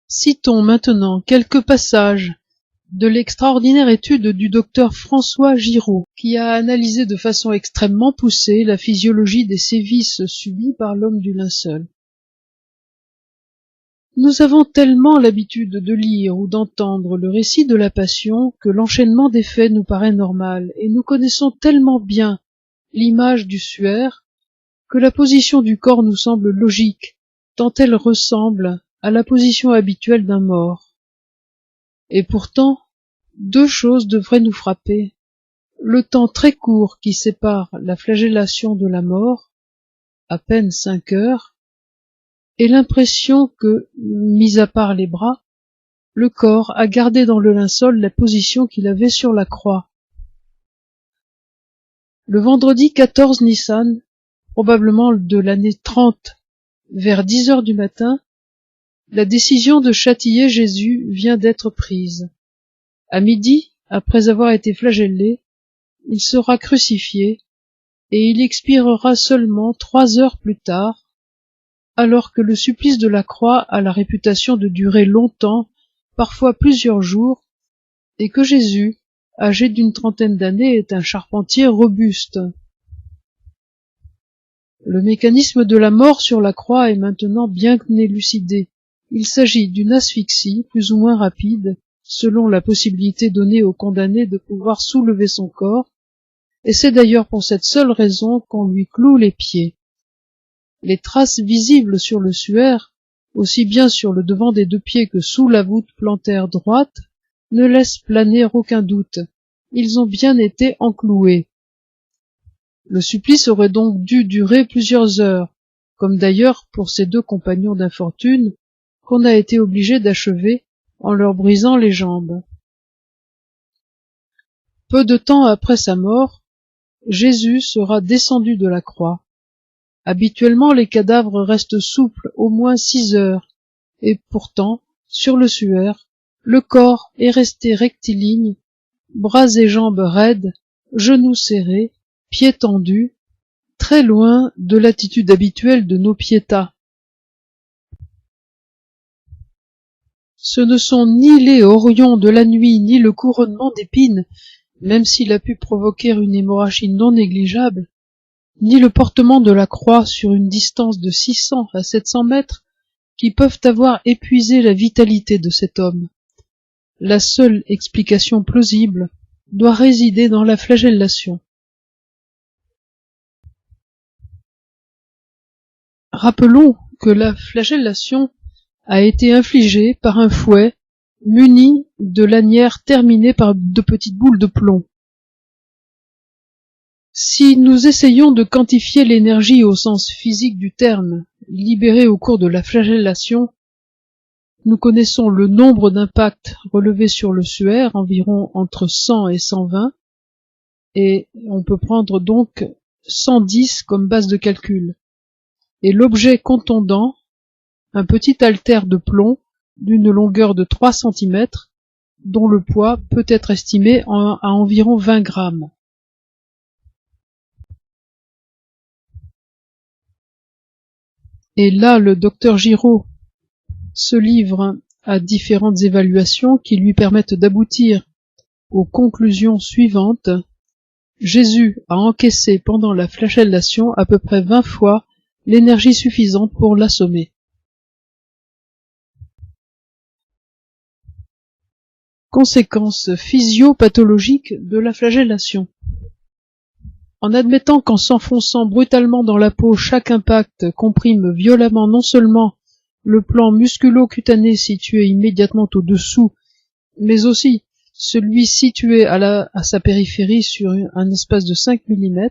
Citons maintenant quelques passages de l'extraordinaire étude du docteur François Giraud, qui a analysé de façon extrêmement poussée la physiologie des sévices subis par l'homme du linceul. Nous avons tellement l'habitude de lire ou d'entendre le récit de la Passion que l'enchaînement des faits nous paraît normal, et nous connaissons tellement bien l'image du suaire que la position du corps nous semble logique, tant elle ressemble à la position habituelle d'un mort. Et pourtant, deux choses devraient nous frapper. Le temps très court qui sépare la flagellation de la mort, à peine 5 heures, et l'impression que, mis à part les bras, le corps a gardé dans le linceul la position qu'il avait sur la croix. Le vendredi 14 Nissan, probablement de l'année 30, vers 10 heures du matin, la décision de châtier Jésus vient d'être prise. À midi, après avoir été flagellé, il sera crucifié, et il expirera seulement 3 heures plus tard, alors que le supplice de la croix a la réputation de durer longtemps, parfois plusieurs jours, et que Jésus, âgé d'une trentaine d'années, est un charpentier robuste. Le mécanisme de la mort sur la croix est maintenant bien élucidé. Il s'agit d'une asphyxie plus ou moins rapide, selon la possibilité donnée au condamné de pouvoir soulever son corps, et c'est d'ailleurs pour cette seule raison qu'on lui cloue les pieds. Les traces visibles sur le suaire, aussi bien sur le devant des deux pieds que sous la voûte plantaire droite, ne laissent planer aucun doute. Ils ont bien été encloués. Le supplice aurait donc dû durer plusieurs heures, comme d'ailleurs pour ces deux compagnons d'infortune qu'on a été obligé d'achever en leur brisant les jambes. Peu de temps après sa mort, Jésus sera descendu de la croix. Habituellement, les cadavres restent souples au moins 6 heures, et pourtant, sur le suaire, le corps est resté rectiligne, bras et jambes raides, genoux serrés, pieds tendus, très loin de l'attitude habituelle de nos piétas. Ce ne sont ni les horions de la nuit, ni le couronnement d'épines, même s'il a pu provoquer une hémorragie non négligeable, ni le portement de la croix sur une distance de 600 à 700 mètres, qui peuvent avoir épuisé la vitalité de cet homme. La seule explication plausible doit résider dans la flagellation. Rappelons que la flagellation a été infligée par un fouet muni de lanières terminées par de petites boules de plomb. Si nous essayons de quantifier l'énergie au sens physique du terme, libérée au cours de la flagellation, nous connaissons le nombre d'impacts relevés sur le suaire, environ entre 100 et 120, et on peut prendre donc 110 comme base de calcul. Et l'objet contondant, un petit haltère de plomb d'une longueur de 3 cm, dont le poids peut être estimé à environ 20 grammes. Et là, le docteur Giraud se livre à différentes évaluations qui lui permettent d'aboutir aux conclusions suivantes. Jésus a encaissé pendant la flagellation à peu près 20 fois l'énergie suffisante pour l'assommer. Conséquences physio-pathologiques de la flagellation. En admettant qu'en s'enfonçant brutalement dans la peau, chaque impact comprime violemment non seulement le plan musculo-cutané situé immédiatement au-dessous, mais aussi celui situé à sa périphérie sur un espace de 5 mm,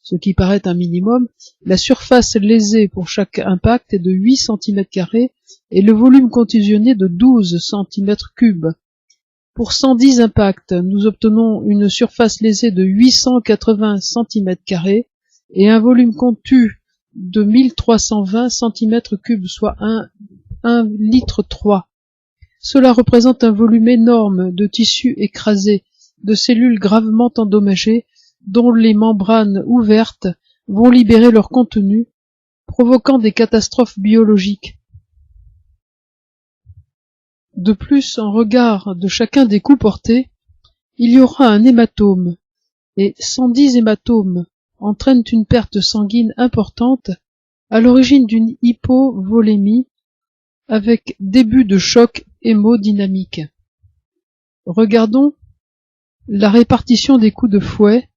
ce qui paraît un minimum, la surface lésée pour chaque impact est de 8 cm² et le volume contusionné de 12 cm3. Pour 110 impacts, nous obtenons une surface lésée de 880 cm² et un volume contu de 1320 cm3, soit 1,3 litre. Cela représente un volume énorme de tissu écrasé, de cellules gravement endommagées, dont les membranes ouvertes vont libérer leur contenu, provoquant des catastrophes biologiques. De plus, en regard de chacun des coups portés, il y aura un hématome, et 110 hématomes entraînent une perte sanguine importante à l'origine d'une hypovolémie avec début de choc hémodynamique. Regardons la répartition des coups de fouet.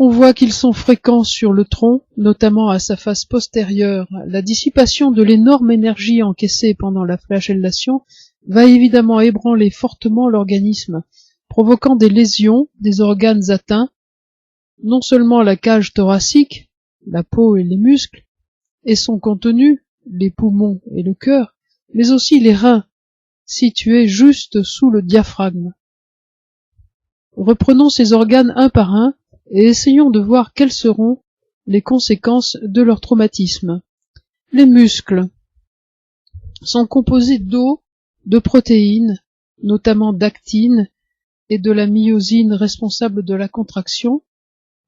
On voit qu'ils sont fréquents sur le tronc, notamment à sa face postérieure. La dissipation de l'énorme énergie encaissée pendant la flagellation va évidemment ébranler fortement l'organisme, provoquant des lésions des organes atteints, non seulement la cage thoracique, la peau et les muscles, et son contenu, les poumons et le cœur, mais aussi les reins, situés juste sous le diaphragme. Reprenons ces organes un par un et essayons de voir quelles seront les conséquences de leur traumatisme. Les muscles sont composés d'eau, de protéines, notamment d'actine et de la myosine responsable de la contraction,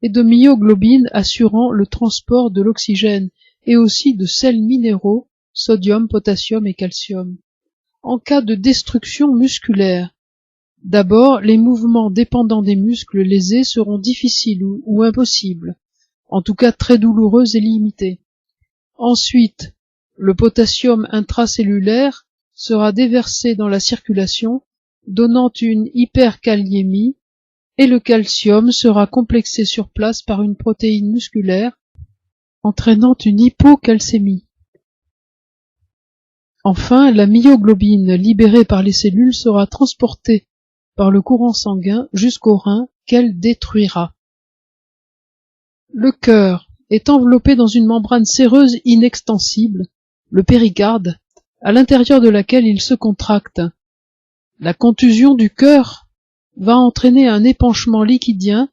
et de myoglobine assurant le transport de l'oxygène, et aussi de sels minéraux, sodium, potassium et calcium. En cas de destruction musculaire, d'abord, les mouvements dépendant des muscles lésés seront difficiles ou impossibles, en tout cas très douloureux et limités. Ensuite, le potassium intracellulaire sera déversé dans la circulation, donnant une hyperkaliémie, et le calcium sera complexé sur place par une protéine musculaire, entraînant une hypocalcémie. Enfin, la myoglobine libérée par les cellules sera transportée par le courant sanguin jusqu'au rein qu'elle détruira. Le cœur est enveloppé dans une membrane séreuse inextensible, le péricarde, à l'intérieur de laquelle il se contracte. La contusion du cœur va entraîner un épanchement liquidien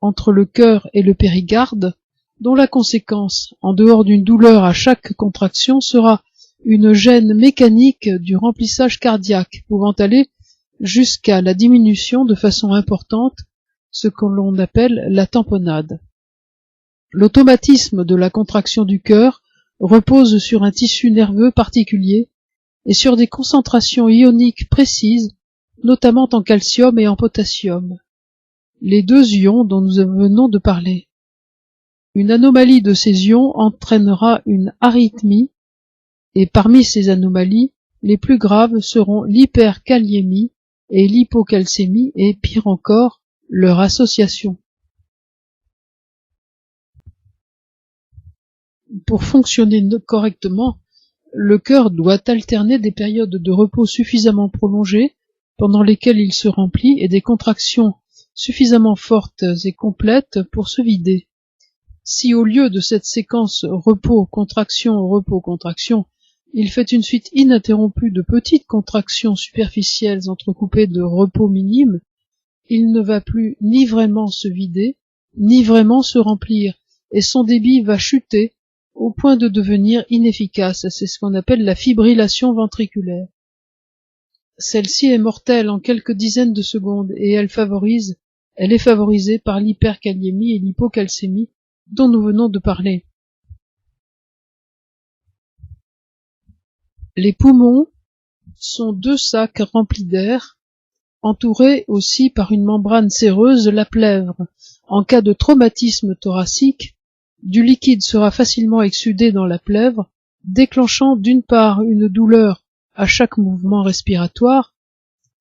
entre le cœur et le péricarde, dont la conséquence, en dehors d'une douleur à chaque contraction, sera une gêne mécanique du remplissage cardiaque, pouvant aller jusqu'à la diminution de façon importante, ce que l'on appelle la tamponnade. L'automatisme de la contraction du cœur repose sur un tissu nerveux particulier et sur des concentrations ioniques précises, notamment en calcium et en potassium, les deux ions dont nous venons de parler. Une anomalie de ces ions entraînera une arythmie, et parmi ces anomalies, les plus graves seront l'hyperkaliémie et l'hypocalcémie, et pire encore, leur association. Pour fonctionner correctement, le cœur doit alterner des périodes de repos suffisamment prolongées, pendant lesquelles il se remplit, et des contractions suffisamment fortes et complètes pour se vider. Si au lieu de cette séquence repos-contraction, il fait une suite ininterrompue de petites contractions superficielles entrecoupées de repos minimes, il ne va plus ni vraiment se vider, ni vraiment se remplir, et son débit va chuter au point de devenir inefficace. C'est ce qu'on appelle la fibrillation ventriculaire. Celle-ci est mortelle en quelques dizaines de secondes et elle est favorisée par l'hyperkaliémie et l'hypocalcémie dont nous venons de parler. Les poumons sont deux sacs remplis d'air, entourés aussi par une membrane séreuse, la plèvre. En cas de traumatisme thoracique, du liquide sera facilement exsudé dans la plèvre, déclenchant d'une part une douleur à chaque mouvement respiratoire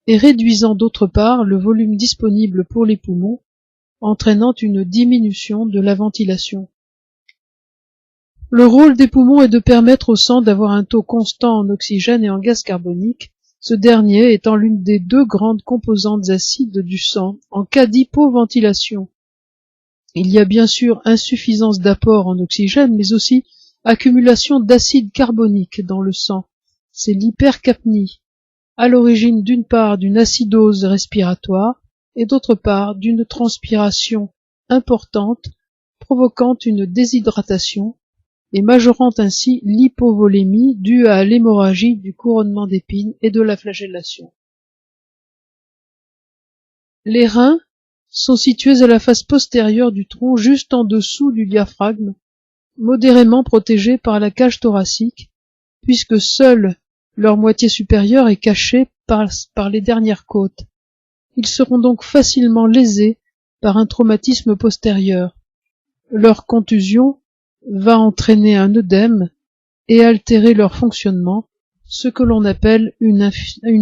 et réduisant d'autre part le volume disponible pour les poumons, entraînant une diminution de la ventilation. Le rôle des poumons est de permettre au sang d'avoir un taux constant en oxygène et en gaz carbonique, ce dernier étant l'une des deux grandes composantes acides du sang en cas d'hypoventilation. Il y a bien sûr insuffisance d'apport en oxygène, mais aussi accumulation d'acide carbonique dans le sang. C'est l'hypercapnie, à l'origine d'une part d'une acidose respiratoire et d'autre part d'une transpiration importante provoquant une déshydratation et majorant ainsi l'hypovolémie due à l'hémorragie du couronnement d'épines et de la flagellation. Les reins sont situés à la face postérieure du tronc, juste en dessous du diaphragme, modérément protégés par la cage thoracique, puisque seul Leur moitié supérieure est cachée par les dernières côtes. Ils seront donc facilement lésés par un traumatisme postérieur. Leur contusion va entraîner un œdème et altérer leur fonctionnement, ce que l'on appelle une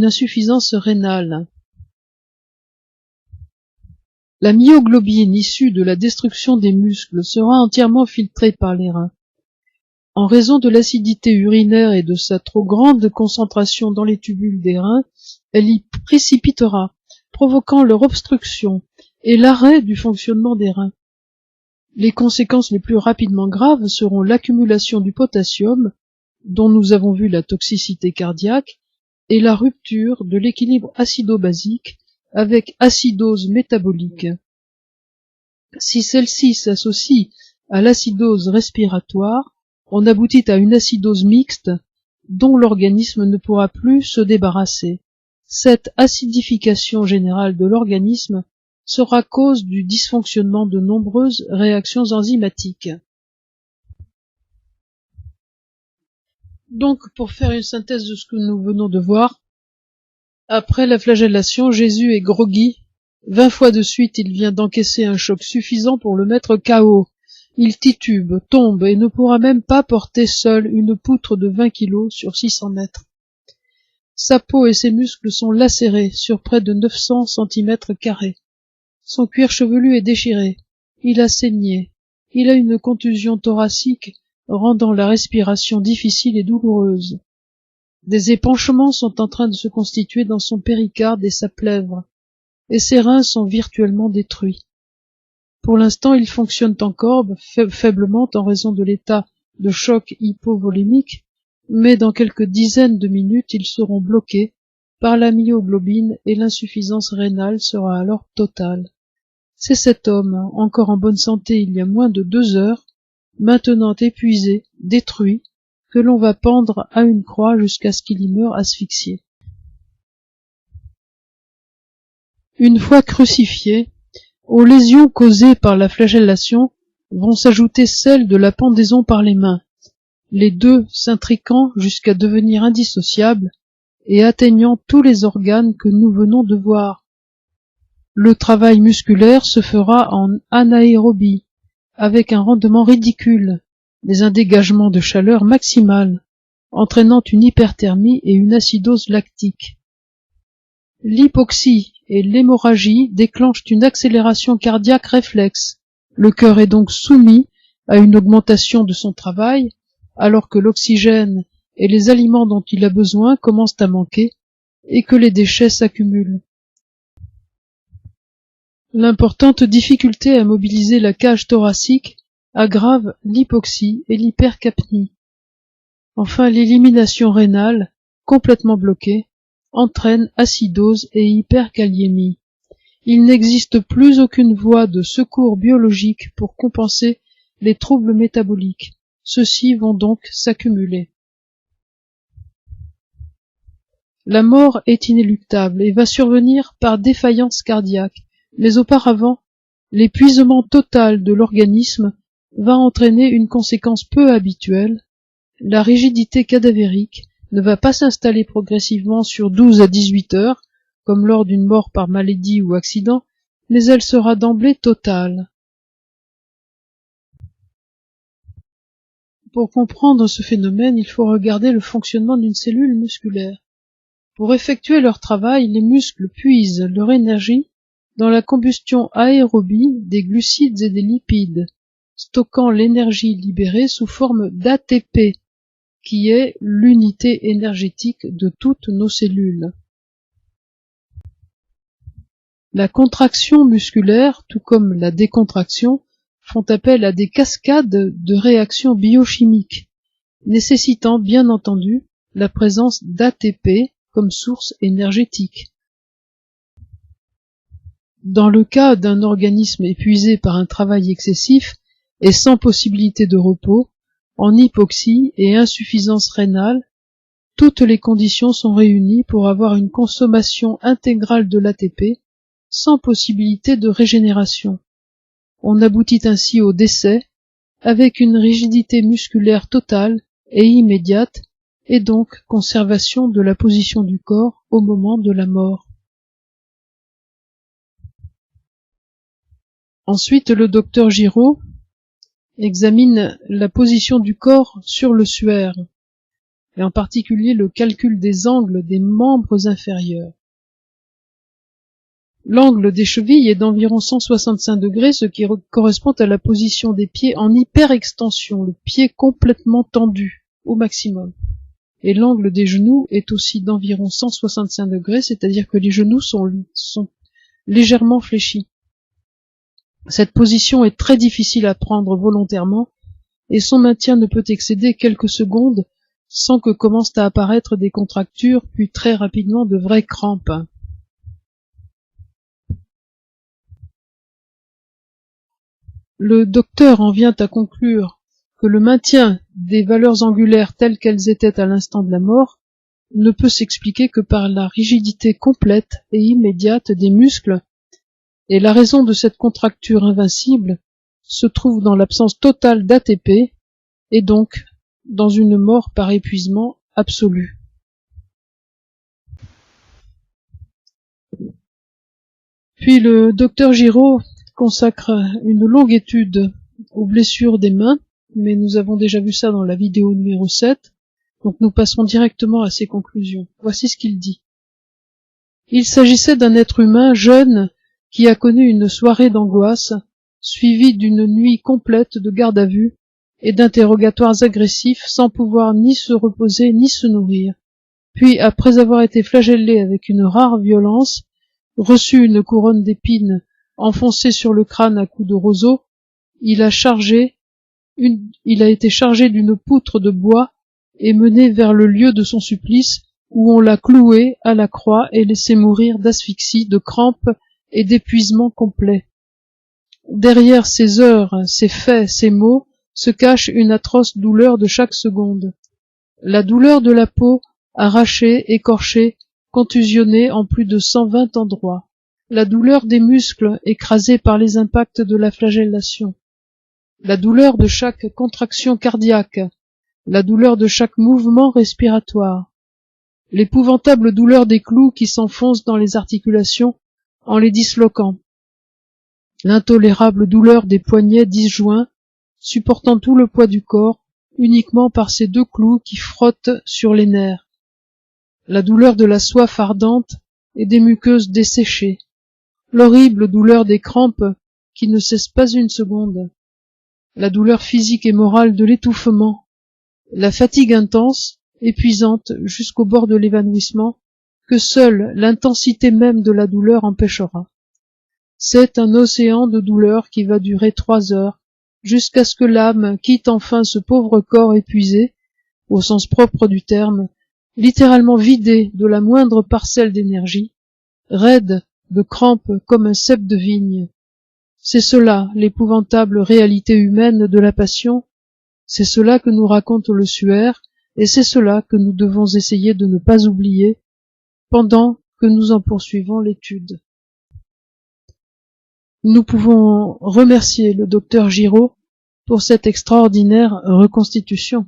insuffisance rénale. La myoglobine issue de la destruction des muscles sera entièrement filtrée par les reins. En raison de l'acidité urinaire et de sa trop grande concentration dans les tubules des reins, elle y précipitera, provoquant leur obstruction et l'arrêt du fonctionnement des reins. Les conséquences les plus rapidement graves seront l'accumulation du potassium, dont nous avons vu la toxicité cardiaque, et la rupture de l'équilibre acido-basique avec acidose métabolique. Si celle-ci s'associe à l'acidose respiratoire, on aboutit à une acidose mixte dont l'organisme ne pourra plus se débarrasser. Cette acidification générale de l'organisme sera cause du dysfonctionnement de nombreuses réactions enzymatiques. Donc, pour faire une synthèse de ce que nous venons de voir, après la flagellation, Jésus est groggy. 20 fois de suite, il vient d'encaisser un choc suffisant pour le mettre KO. Il titube, tombe et ne pourra même pas porter seul une poutre de 20 kilos sur 600 mètres. Sa peau et ses muscles sont lacérés sur près de 900 cm². Son cuir chevelu est déchiré. Il a saigné. Il a une contusion thoracique rendant la respiration difficile et douloureuse. Des épanchements sont en train de se constituer dans son péricarde et sa plèvre, et ses reins sont virtuellement détruits. Pour l'instant, ils fonctionnent encore faiblement en raison de l'état de choc hypovolémique, mais dans quelques dizaines de minutes, ils seront bloqués par la myoglobine et l'insuffisance rénale sera alors totale. C'est cet homme, encore en bonne santé il y a moins de 2 heures, maintenant épuisé, détruit, que l'on va pendre à une croix jusqu'à ce qu'il y meure asphyxié. Une fois crucifié, aux lésions causées par la flagellation vont s'ajouter celles de la pendaison par les mains, les deux s'intriquant jusqu'à devenir indissociables et atteignant tous les organes que nous venons de voir. Le travail musculaire se fera en anaérobie, avec un rendement ridicule, mais un dégagement de chaleur maximal, entraînant une hyperthermie et une acidose lactique. L'hypoxie et l'hémorragie déclenchent une accélération cardiaque réflexe. Le cœur est donc soumis à une augmentation de son travail, alors que l'oxygène et les aliments dont il a besoin commencent à manquer et que les déchets s'accumulent. L'importante difficulté à mobiliser la cage thoracique aggrave l'hypoxie et l'hypercapnie. Enfin, l'élimination rénale, complètement bloquée, entraîne acidose et hyperkaliémie. Il n'existe plus aucune voie de secours biologique pour compenser les troubles métaboliques. Ceux-ci vont donc s'accumuler. La mort est inéluctable et va survenir par défaillance cardiaque, mais auparavant, l'épuisement total de l'organisme va entraîner une conséquence peu habituelle. La rigidité cadavérique ne va pas s'installer progressivement sur 12 à 18 heures, comme lors d'une mort par maladie ou accident, mais elle sera d'emblée totale. Pour comprendre ce phénomène, il faut regarder le fonctionnement d'une cellule musculaire. Pour effectuer leur travail, les muscles puisent leur énergie dans la combustion aérobie des glucides et des lipides, stockant l'énergie libérée sous forme d'ATP, qui est l'unité énergétique de toutes nos cellules. La contraction musculaire, tout comme la décontraction, font appel à des cascades de réactions biochimiques, nécessitant bien entendu la présence d'ATP comme source énergétique. Dans le cas d'un organisme épuisé par un travail excessif et sans possibilité de repos, en hypoxie et insuffisance rénale, toutes les conditions sont réunies pour avoir une consommation intégrale de l'ATP sans possibilité de régénération. On aboutit ainsi au décès avec une rigidité musculaire totale et immédiate et donc conservation de la position du corps au moment de la mort. Ensuite, le docteur Giraud examine la position du corps sur le suaire, et en particulier le calcul des angles des membres inférieurs. L'angle des chevilles est d'environ 165 degrés, ce qui correspond à la position des pieds en hyperextension, le pied complètement tendu au maximum. Et l'angle des genoux est aussi d'environ 165 degrés, c'est-à-dire que les genoux sont légèrement fléchis. Cette position est très difficile à prendre volontairement, et son maintien ne peut excéder quelques secondes sans que commencent à apparaître des contractures, puis très rapidement de vraies crampes. Le docteur en vient à conclure que le maintien des valeurs angulaires telles qu'elles étaient à l'instant de la mort ne peut s'expliquer que par la rigidité complète et immédiate des muscles, et la raison de cette contracture invincible se trouve dans l'absence totale d'ATP, et donc dans une mort par épuisement absolu. Puis le docteur Giraud consacre une longue étude aux blessures des mains, mais nous avons déjà vu ça dans la vidéo numéro 7, donc nous passerons directement à ses conclusions. Voici ce qu'il dit. Il s'agissait d'un être humain jeune qui a connu une soirée d'angoisse, suivie d'une nuit complète de garde à vue et d'interrogatoires agressifs sans pouvoir ni se reposer ni se nourrir. Puis, après avoir été flagellé avec une rare violence, reçu une couronne d'épines enfoncée sur le crâne à coups de roseau, il a été chargé d'une poutre de bois et mené vers le lieu de son supplice, où on l'a cloué à la croix et laissé mourir d'asphyxie, de crampes et d'épuisement complet. Derrière ces heures, ces faits, ces mots, se cache une atroce douleur de chaque seconde. La douleur de la peau, arrachée, écorchée, contusionnée en plus de 120 endroits. La douleur des muscles, écrasés par les impacts de la flagellation. La douleur de chaque contraction cardiaque. La douleur de chaque mouvement respiratoire. L'épouvantable douleur des clous qui s'enfoncent dans les articulations en les disloquant. L'intolérable douleur des poignets disjoints, supportant tout le poids du corps, uniquement par ces deux clous qui frottent sur les nerfs. La douleur de la soif ardente et des muqueuses desséchées. L'horrible douleur des crampes qui ne cessent pas une seconde. La douleur physique et morale de l'étouffement. La fatigue intense, épuisante jusqu'au bord de l'évanouissement, que seule l'intensité même de la douleur empêchera. C'est un océan de douleur qui va durer 3 heures, jusqu'à ce que l'âme quitte enfin ce pauvre corps épuisé, au sens propre du terme, littéralement vidé de la moindre parcelle d'énergie, raide de crampes comme un cep de vigne. C'est cela l'épouvantable réalité humaine de la passion, c'est cela que nous raconte le suaire, et c'est cela que nous devons essayer de ne pas oublier pendant que nous en poursuivons l'étude. Nous pouvons remercier le docteur Giraud pour cette extraordinaire reconstitution.